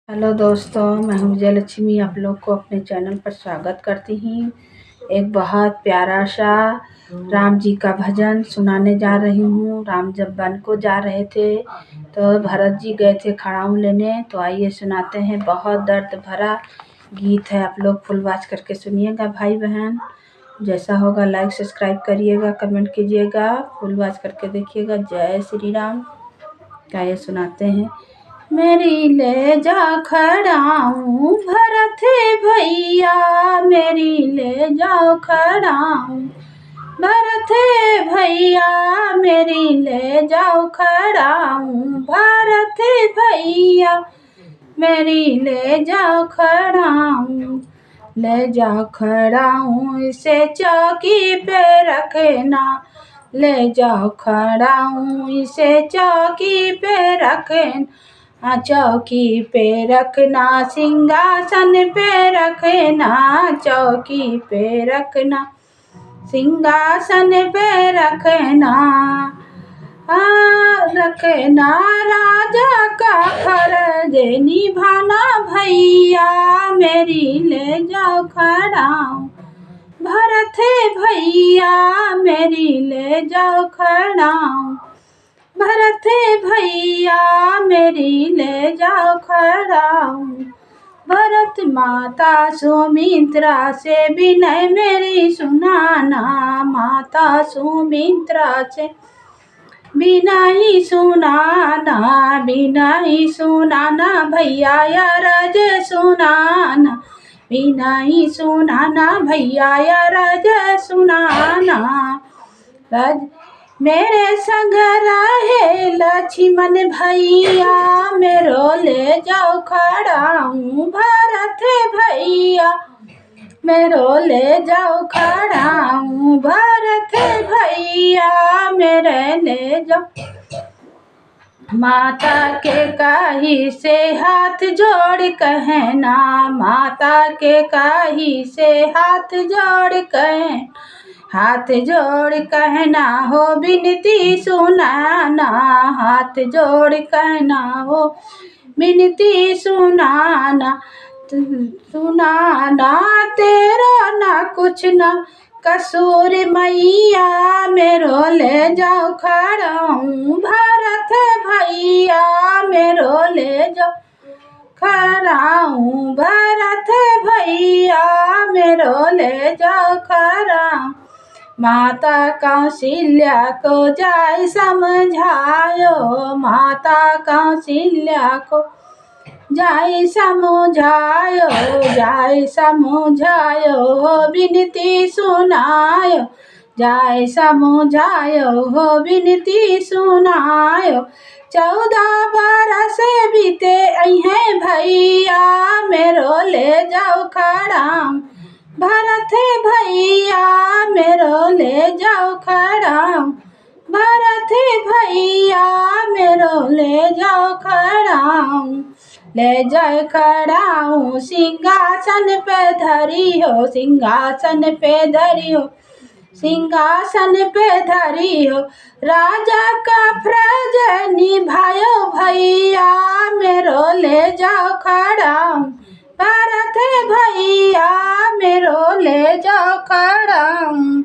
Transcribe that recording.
Hello दोस्तों, मैं हूँ विजयलक्ष्मी। आप लोग को अपने चैनल पर स्वागत करती हूँ। एक बहुत प्यारा सा राम जी का भजन सुनाने जा रही हूँ। राम जब वन को जा रहे थे तो भरत जी गए थे खड़ाऊँ लेने। तो आइए सुनाते हैं। बहुत दर्द भरा गीत है, आप लोग फुल वॉच करके सुनिएगा। भाई बहन जैसा होगा लाइक सब्सक्राइब करिएगा, कमेंट कीजिएगा, फुल वॉच करके देखिएगा। जय श्री राम। क्या ये सुनाते हैं। मेरी ले जा खड़ाऊँ भरत भैया, मेरी ले जाओ खड़ाऊँ भरत भैया, मेरी ले जाओ खड़ाऊँ भरत भैया, मेरी ले जाओ खड़ाऊँ। ले जाओ खड़ाऊँ इसे चौकी पे रखना, ले जाओ खड़ाऊँ इसे चौकी पे रखना, चौकी पे रखना, सिंहासन पे रखना, चौकी पे रखना, सिंहासन पे रखना। रखना राजा का फर्ज निभाना भैया, मेरी ले जाओ खड़ाऊँ भरत भैया, मेरी ले जाओ खड़ाऊँ भरत भैया, मेरी ले जाओ खड़ाऊँ। भरत माता सुमित्रा से विनय मेरी सुनाना, माता सुमित्रा से विनय सुनाना, विनय सुनाना भैया या राज सुनाना, विनय सुनाना भैया या राज सुनाना। राज मेरे संग रहे लक्ष्मण भैया, मेरो ले जाओ खड़ाऊँ भरत भैया, मेरो ले जाओ खड़ाऊँ भरत भैया, मेरे ले जाओ। माता के काही से हाथ जोड़ कहना, माता के काही से हाथ जोड़ कहना, हाथ जोड़ कहना हो विनती सुनाना, हाथ जोड़ कहना हो विनती सुनाना, सुनाना तेरा ना कुछ ना कसूर मैया, मेरो ले जाओ खड़ाऊँ भरत भैया, मेरो ले जाओ खड़ाऊँ भरत भैया, मेरो ले जाओ खड़ाऊँ। माता कौशल्या को जाय समझायो, माता कौशल्या को जाय समझायो, जाय समझायो हो विनती सुनायो, जाय समझायो हो विनती सुनायो। 14 बरस बीते हैं भैया, मेरो ले जाओ खड़ाऊँ भरत भैया, मेरो ले जाओ खड़ाऊँ भरत भैया, मेरो ले जाओ खड़ाऊँ। ले जाए खड़ाऊँ सिंहासन पे धरी हो, सिंहासन पे धरी हो, सिंहासन पे धरी हो, राजा का फर्ज निभायो भैया, मेरो ले जाओ खड़ाऊँ भरत भैया, मेरो ले जाओ खड़ाऊँ।